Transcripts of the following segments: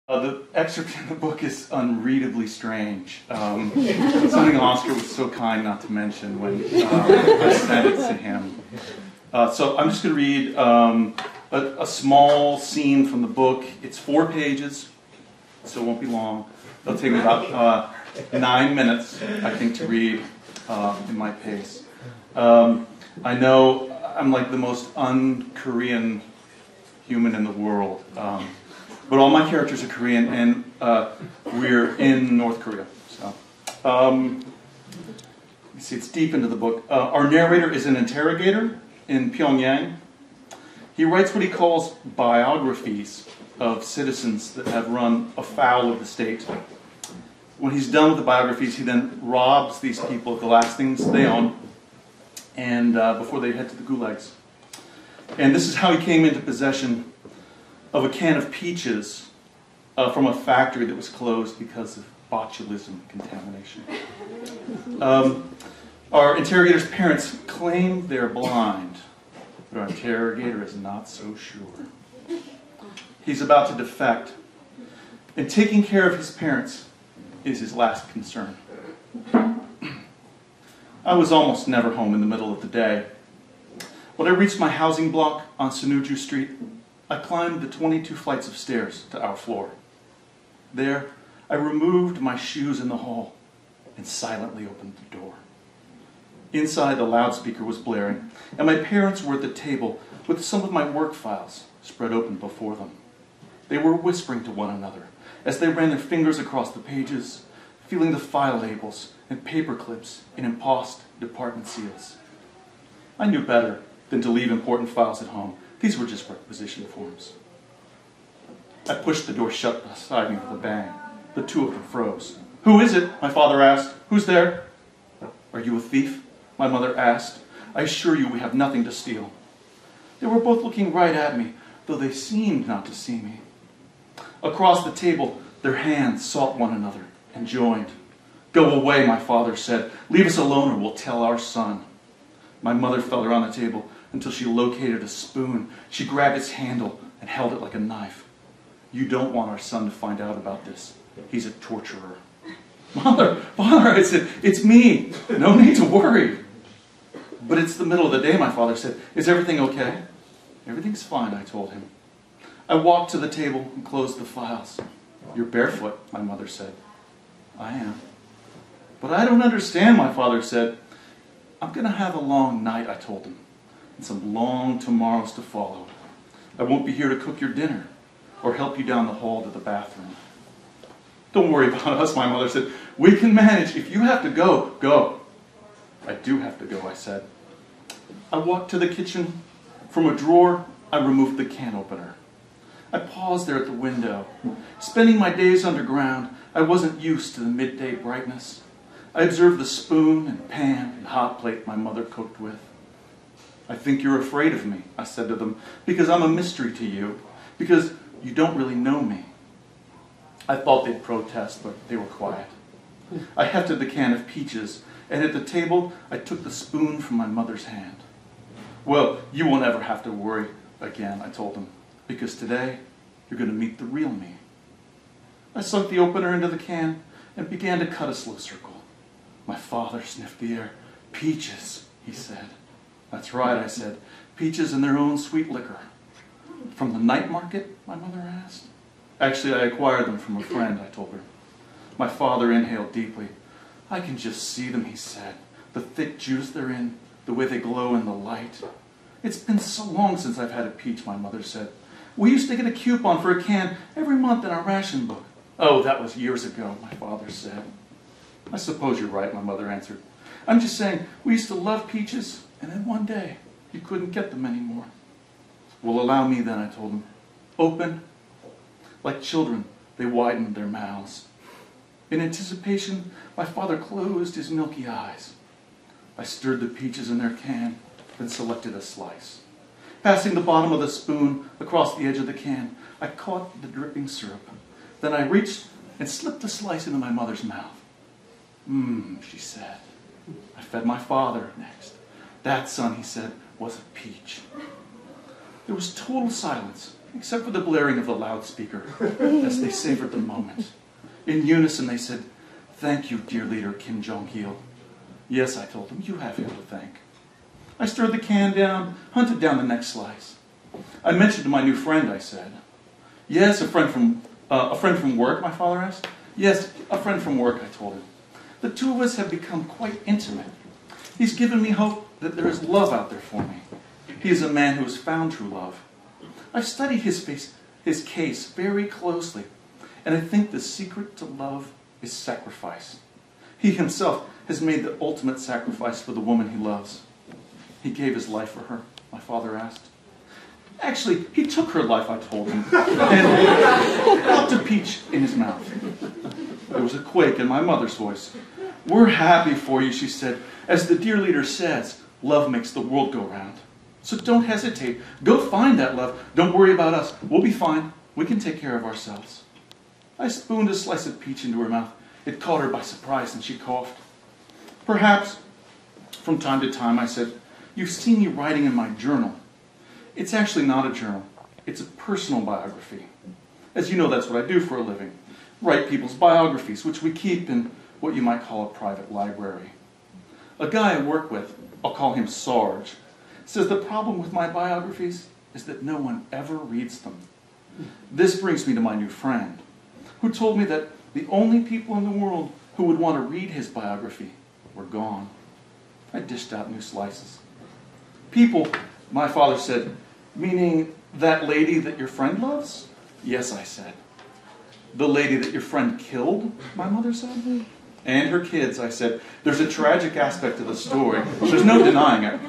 The excerpt in the book is unreadably strange. Something Oscar was so kind not to mention when I sent it to him. So I'm just going to read a small scene from the book. It's 4 pages, so it won't be long. It'll take me about 9 minutes, I think, to read in my pace. I know I'm like the most un-Korean human in the world. But all my characters are Korean, and we're in North Korea. So, you see, it's deep into the book. Our narrator is an interrogator in Pyongyang. He writes what he calls biographies of citizens that have run afoul of the state. When he's done with the biographies, he then robs these people of the last things they own, and before they head to the gulags. And this is how he came into possession of a can of peaches from a factory that was closed because of botulism contamination. Our interrogator's parents claim they're blind, but our interrogator is not so sure. He's about to defect, and taking care of his parents is his last concern. I was almost never home in the middle of the day. When I reached my housing block on Sunuju Street, I climbed the 22 flights of stairs to our floor. There, I removed my shoes in the hall and silently opened the door. Inside, the loudspeaker was blaring, and my parents were at the table with some of my work files spread open before them. They were whispering to one another as they ran their fingers across the pages, feeling the file labels and paper clips in embossed department seals. I knew better than to leave important files at home. These were just requisition forms. I pushed the door shut beside me with a bang. The two of them froze. "Who is it?" my father asked. "Who's there?" "Are you a thief?" my mother asked. "I assure you we have nothing to steal." They were both looking right at me, though they seemed not to see me. Across the table, their hands sought one another and joined. "Go away," my father said. "Leave us alone or we'll tell our son." My mother felt around the table until she located a spoon. She grabbed its handle and held it like a knife. "You don't want our son to find out about this. He's a torturer." "Mother, Father," I said, "it's me. No need to worry." "But it's the middle of the day," my father said. "Is everything okay?" "Everything's fine," I told him. I walked to the table and closed the files. "You're barefoot," my mother said. "I am." "But I don't understand," my father said. "I'm going to have a long night," I told him, and some long tomorrows to follow. "I won't be here to cook your dinner or help you down the hall to the bathroom." "Don't worry about us," my mother said. "We can manage. If you have to go, go." "I do have to go," I said. I walked to the kitchen. From a drawer, I removed the can opener. I paused there at the window. Spending my days underground, I wasn't used to the midday brightness. I observed the spoon and pan and hot plate my mother cooked with. "I think you're afraid of me," I said to them, "because I'm a mystery to you, because you don't really know me." I thought they'd protest, but they were quiet. I hefted the can of peaches, and at the table, I took the spoon from my mother's hand. "Well, you won't ever have to worry again," I told them, "because today, you're going to meet the real me." I sunk the opener into the can and began to cut a slow circle. My father sniffed the air. "Peaches," he said. "That's right," I said. "Peaches and their own sweet liquor." "From the night market?" my mother asked. "Actually, I acquired them from a friend," I told her. My father inhaled deeply. "I can just see them," he said. "The thick juice they're in, the way they glow in the light." "It's been so long since I've had a peach," my mother said. "We used to get a coupon for a can every month in our ration book." "Oh, that was years ago," my father said. "I suppose you're right," my mother answered. "I'm just saying, we used to love peaches, and then one day, you couldn't get them anymore." "Well, allow me then," I told him. "Open." Like children, they widened their mouths. In anticipation, my father closed his milky eyes. I stirred the peaches in their can, then selected a slice. Passing the bottom of the spoon across the edge of the can, I caught the dripping syrup. Then I reached and slipped a slice into my mother's mouth. "Mmm," she said. I fed my father next. "That, son," he said, "was a peach." There was total silence except for the blaring of the loudspeaker as they savored the moment. In unison they said, "Thank you, dear leader Kim Jong-il." "Yes," I told him, "you have him to thank." I stirred the can down, hunted down the next slice. I mentioned to my new friend, I said. "Yes, a friend from work?" my father asked. "Yes, a friend from work," I told him. "The two of us have become quite intimate. He's given me hope that there is love out there for me. He is a man who has found true love. I've studied his case very closely, and I think the secret to love is sacrifice. He himself has made the ultimate sacrifice for the woman he loves." "He gave his life for her?" my father asked. "Actually, he took her life," I told him, and popped a peach in his mouth. There was a quake in my mother's voice. "We're happy for you," she said. "As the dear leader says, love makes the world go round. So don't hesitate. Go find that love. Don't worry about us. We'll be fine. We can take care of ourselves." I spooned a slice of peach into her mouth. It caught her by surprise, and she coughed. "Perhaps, from time to time," I said, "you've seen me writing in my journal. It's actually not a journal. It's a personal biography. As you know, that's what I do for a living. Write people's biographies, which we keep in what you might call a private library. A guy I work with, I'll call him Sarge, says the problem with my biographies is that no one ever reads them. This brings me to my new friend, who told me that the only people in the world who would want to read his biography were gone. I dished out new slices. "People," my father said, "meaning that lady that your friend loves?" "Yes," I said. "The lady that your friend killed?" my mother said. "And her kids," I said. "There's a tragic aspect to the story. There's no denying it."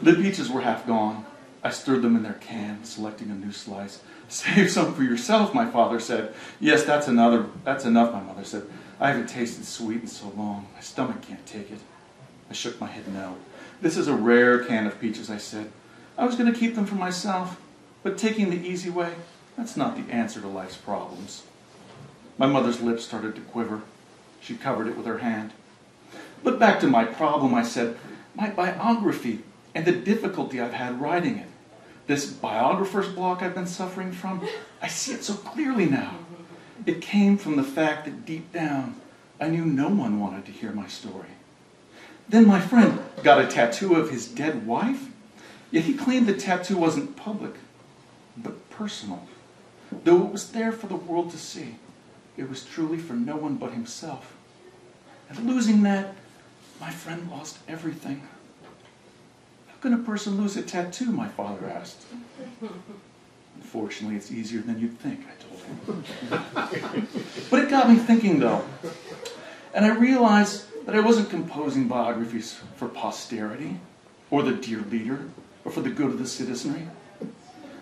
The peaches were half gone. I stirred them in their can, selecting a new slice. "Save some for yourself," my father said. "Yes, that's enough," my mother said. "I haven't tasted sweet in so long. My stomach can't take it." I shook my head no. "This is a rare can of peaches," I said. "I was going to keep them for myself, but taking the easy way, that's not the answer to life's problems." My mother's lips started to quiver. She covered it with her hand. "But back to my problem," I said. "My biography and the difficulty I've had writing it. This biographer's block I've been suffering from, I see it so clearly now. It came from the fact that deep down, I knew no one wanted to hear my story. Then my friend got a tattoo of his dead wife, yet he claimed the tattoo wasn't public, but personal. Though it was there for the world to see, it was truly for no one but himself. And losing that, my friend lost everything." "How can a person lose a tattoo?" my father asked. "Unfortunately, it's easier than you'd think," I told him. But it got me thinking, though, and I realized that I wasn't composing biographies for posterity, or the dear leader, or for the good of the citizenry.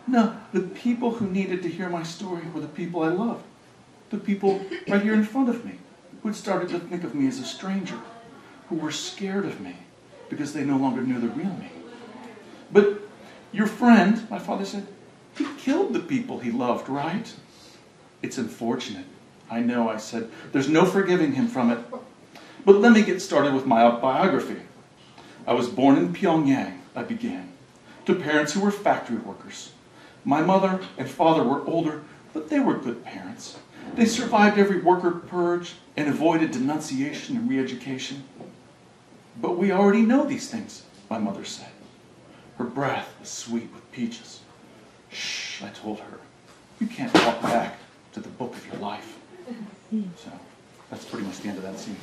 No, the people who needed to hear my story were the people I loved. The people right here in front of me, who had started to think of me as a stranger, who were scared of me because they no longer knew the real me. "But your friend," my father said, "he killed the people he loved, right?" "It's unfortunate. I know," I said. "There's no forgiving him from it. But let me get started with my biography. I was born in Pyongyang," I began, "to parents who were factory workers. My mother and father were older, but they were good parents. They survived every worker purge and avoided denunciation and re-education." "But we already know these things," my mother said. Her breath was sweet with peaches. "Shh," I told her. "You can't walk back to the book of your life." So that's pretty much the end of that scene.